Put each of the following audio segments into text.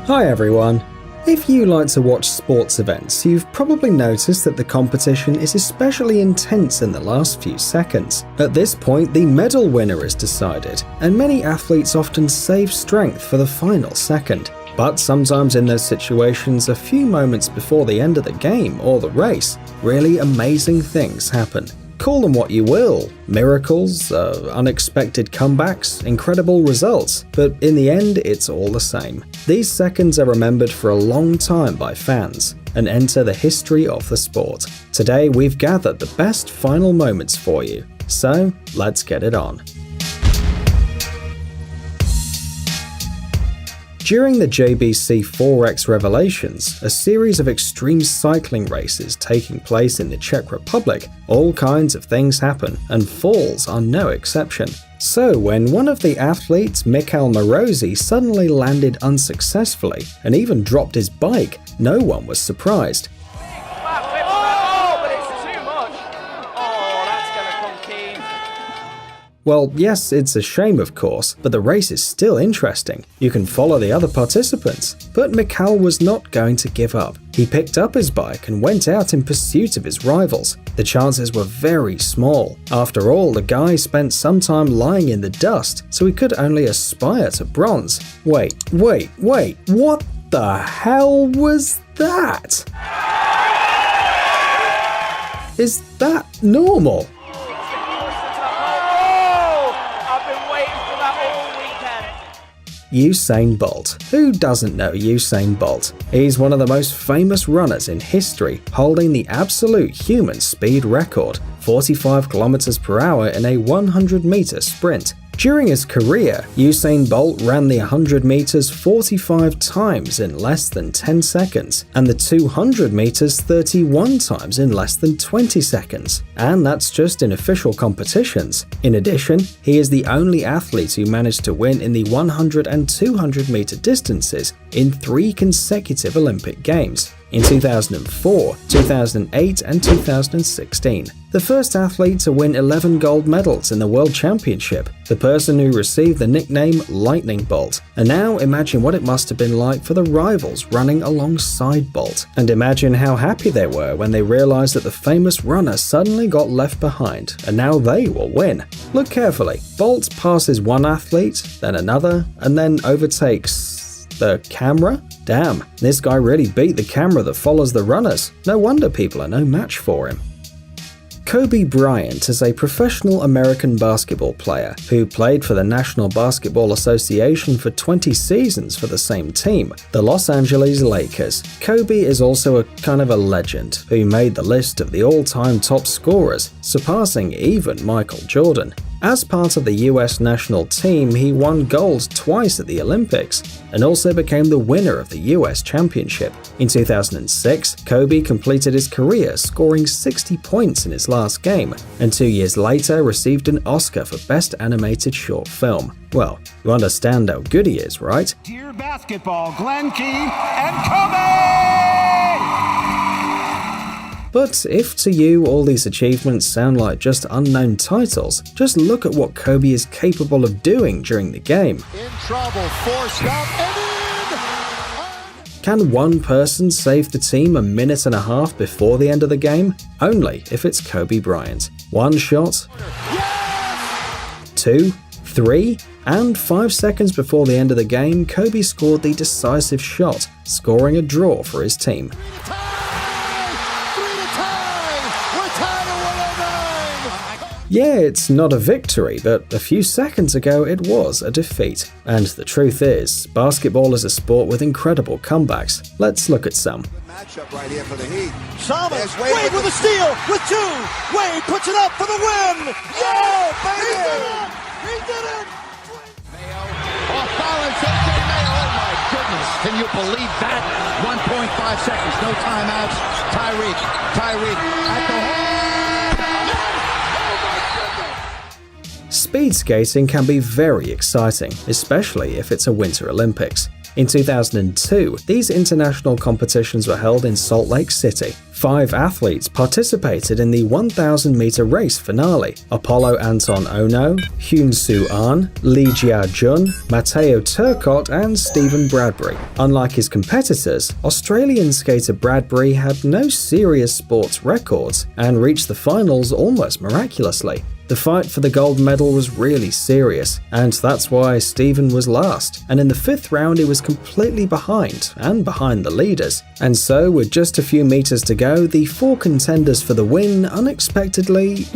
Hi everyone! If you like to watch sports events, you've probably noticed that the competition is especially intense in the last few seconds. At this point, the medal winner is decided, and many athletes often save strength for the final second. But sometimes in those situations, a few moments before the end of the game or the race, really amazing things happen. Call them what you will, miracles, unexpected comebacks, incredible results, but in the end it's all the same. These seconds are remembered for a long time by fans and enter the history of the sport. Today we've gathered the best final moments for you, so let's get it on. During the JBC 4X Revelations, a series of extreme cycling races taking place in the Czech Republic, all kinds of things happen, and falls are no exception. So when one of the athletes, Michal Morozi, suddenly landed unsuccessfully and even dropped his bike, no one was surprised. Well, yes, it's a shame of course, but the race is still interesting. You can follow the other participants. But Michal was not going to give up. He picked up his bike and went out in pursuit of his rivals. The chances were very small. After all, the guy spent some time lying in the dust, so he could only aspire to bronze. Wait, what the hell was that? Is that normal? Usain Bolt. Who doesn't know Usain Bolt? He's one of the most famous runners in history, holding the absolute human speed record, 45 km per hour in a 100-meter sprint. During his career, Usain Bolt ran the 100 meters 45 times in less than 10 seconds, and the 200 meters 31 times in less than 20 seconds. And that's just in official competitions. In addition, he is the only athlete who managed to win in the 100 and 200 meter distances in 3 consecutive Olympic Games. In 2004, 2008 and 2016. The first athlete to win 11 gold medals in the World Championship, the person who received the nickname Lightning Bolt. And now imagine what it must have been like for the rivals running alongside Bolt. And imagine how happy they were when they realized that the famous runner suddenly got left behind, and now they will win. Look carefully. Bolt passes one athlete, then another, and then overtakes the camera? Damn, this guy really beat the camera that follows the runners. No wonder people are no match for him. Kobe Bryant is a professional American basketball player who played for the National Basketball Association for 20 seasons for the same team, the Los Angeles Lakers. Kobe is also a kind of a legend who made the list of the all-time top scorers, surpassing even Michael Jordan. As part of the US national team, he won gold twice at the Olympics and also became the winner of the US Championship. In 2006, Kobe completed his career scoring 60 points in his last game, and 2 years later received an Oscar for Best Animated Short Film. Well, you understand how good he is, right? Dear basketball, Glenn Key and Kobe! But if to you all these achievements sound like just unknown titles, just look at what Kobe is capable of doing during the game. In trouble, forced up, and in! Can one person save the team a minute and a half before the end of the game? Only if it's Kobe Bryant. 1 shot, Yes! 2, 3, and 5 seconds before the end of the game, Kobe scored the decisive shot, scoring a draw for his team. Yeah, it's not a victory, but a few seconds ago it was a defeat. And the truth is, basketball is a sport with incredible comebacks. Let's look at some. Matchup right here for the Heat. Thomas, Wade with a steal, with 2. Wade puts it up for the win. Yeah, baby! He did it! Mayo, off balance, AJ Mayo. Oh my goodness, can you believe that? 1.5 seconds, no timeouts. Tyreek at the hole. Speed skating can be very exciting, especially if it's a Winter Olympics. In 2002, these international competitions were held in Salt Lake City. 5 athletes participated in the 1,000-meter race finale: Apollo Anton Ono, Hyun Soo Ahn, Lee Jia Jun, Matteo Turcotte, and Stephen Bradbury. Unlike his competitors, Australian skater Bradbury had no serious sports records and reached the finals almost miraculously. The fight for the gold medal was really serious, and that's why Stephen was last, and in the 5th round he was completely behind the leaders. And so, with just a few meters to go, the 4 contenders for the win unexpectedly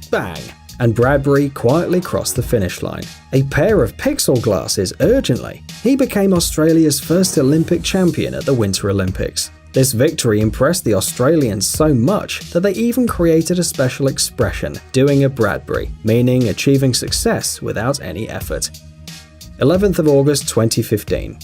bang, and Bradbury quietly crossed the finish line. A pair of pixel glasses urgently. He became Australia's first Olympic champion at the Winter Olympics. This victory impressed the Australians so much that they even created a special expression, doing a Bradbury, meaning achieving success without any effort. 11th of August 2015.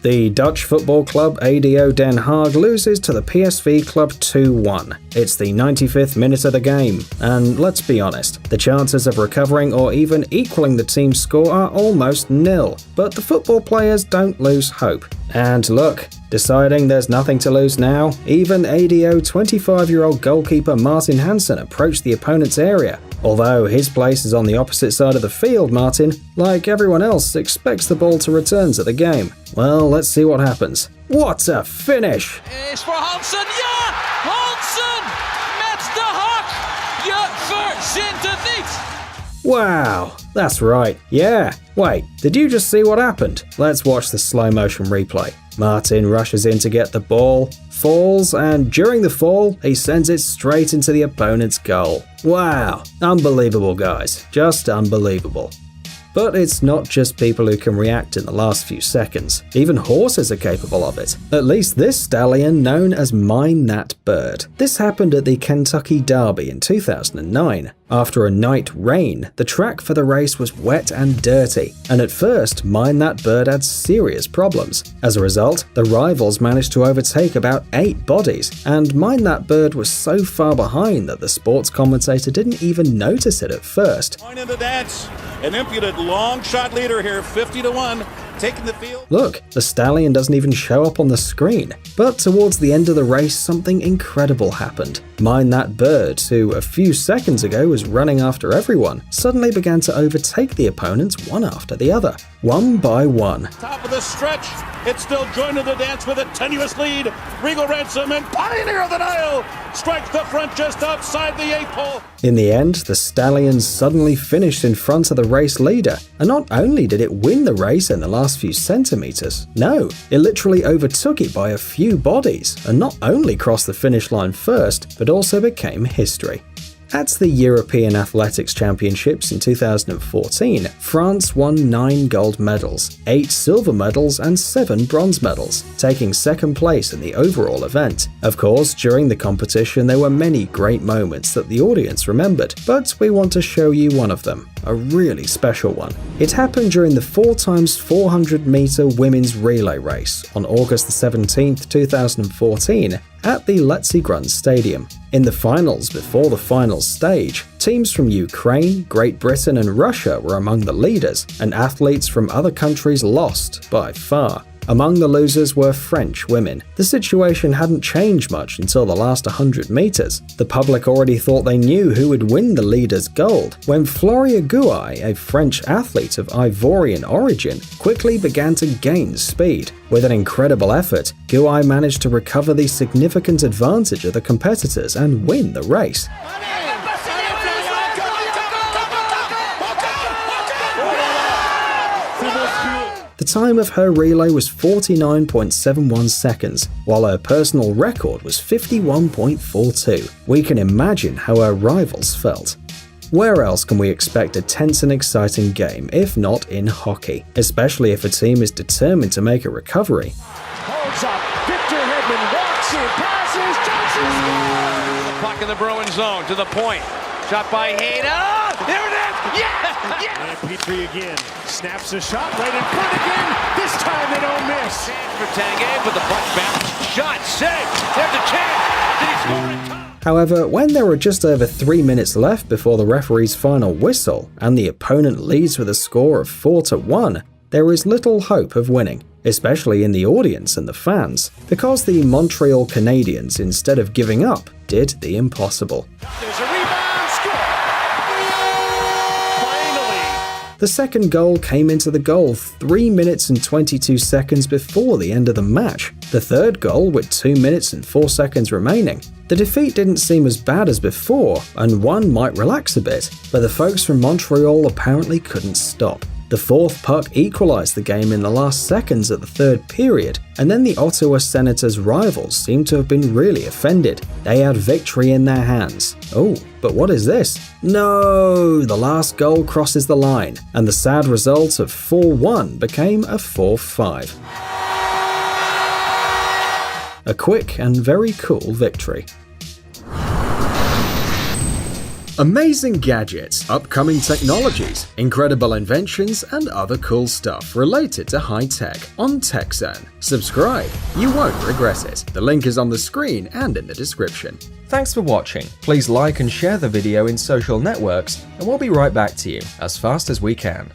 The Dutch football club ADO Den Haag loses to the PSV club 2-1. It's the 95th minute of the game, and let's be honest, the chances of recovering or even equaling the team's score are almost nil. But the football players don't lose hope. And look, deciding there's nothing to lose now, even ADO 25-year-old goalkeeper Martin Hansen approached the opponent's area. Although his place is on the opposite side of the field, Martin, like everyone else, expects the ball to return to the game. Well, let's see what happens. What a finish! Is voor Hansen, ja! Hansen met de hak! Je verzint het niet! Wow, that's right, yeah. Wait, did you just see what happened? Let's watch the slow motion replay. Martin rushes in to get the ball, falls, and during the fall, he sends it straight into the opponent's goal. Wow, unbelievable guys, just unbelievable. But it's not just people who can react in the last few seconds. Even horses are capable of it. At least this stallion known as Mine That Bird. This happened at the Kentucky Derby in 2009. After a night rain, the track for the race was wet and dirty, and at first, Mine That Bird had serious problems. As a result, the rivals managed to overtake about 8 bodies, and Mine That Bird was so far behind that the sports commentator didn't even notice it at first. Point in the dance, an impudent long shot leader here, 50-1, taking the field. Look, the stallion doesn't even show up on the screen. But towards the end of the race, something incredible happened. Mine That Bird, who a few seconds ago was running after everyone, suddenly began to overtake the opponents one after the other, one by one. Top of the stretch, it's still joining the dance with a tenuous lead. Regal Ransom and Pioneer of the Nile strikes the front just outside the 8 pole. In the end, the stallion suddenly finished in front of the race leader, and not only did it win the race in the last few centimeters, no, it literally overtook it by a few bodies, and not only crossed the finish line first, but also became history. At the European Athletics Championships in 2014, France won 9 gold medals, 8 silver medals and 7 bronze medals, taking second place in the overall event. Of course, during the competition there were many great moments that the audience remembered, but we want to show you one of them, a really special one. It happened during the 4x400 meter women's relay race on August 17, 2014, at the Letzigrund Stadium. In the finals before the finals stage, teams from Ukraine, Great Britain and Russia were among the leaders, and athletes from other countries lost by far. Among the losers were French women. The situation hadn't changed much until the last 100 meters. The public already thought they knew who would win the leaders' gold, when Floria Gouaille, a French athlete of Ivorian origin, quickly began to gain speed. With an incredible effort, Gouaille managed to recover the significant advantage of the competitors and win the race. The time of her relay was 49.71 seconds, while her personal record was 51.42. We can imagine how her rivals felt. Where else can we expect a tense and exciting game if not in hockey, especially if a team is determined to make a recovery? Holds up. Victor Hedman walks in, passes, Johnson. Puck in the Bruin zone to the point. Shot by Hayden. Oh, there it is! Yeah! Yeah! And Petrie again. Snaps a shot right in front again. This time they don't miss. Chance for Tanguay, but the puck bounce. Shot saved. There's a chance. Did he score in time? However, when there were just over 3 minutes left before the referee's final whistle, and the opponent leads with a score of 4-1, there is little hope of winning. especially in the audience and the fans, because the Montreal Canadiens, instead of giving up, did the impossible. There's a rebound, score! Finally! The second goal came into the goal 3 minutes and 22 seconds before the end of the match. The third goal with 2 minutes and 4 seconds remaining. The defeat didn't seem as bad as before, and one might relax a bit, but the folks from Montreal apparently couldn't stop. The fourth puck equalized the game in the last seconds of the third period, and then the Ottawa Senators' rivals seemed to have been really offended. They had victory in their hands. Oh, but what is this? No! The last goal crosses the line, and the sad result of 4-1 became a 4-5. A quick and very cool victory. Amazing gadgets, upcoming technologies, incredible inventions, and other cool stuff related to high tech on TechZone. Subscribe, you won't regret it. The link is on the screen and in the description. Thanks for watching. Please like and share the video in social networks, and we'll be right back to you as fast as we can.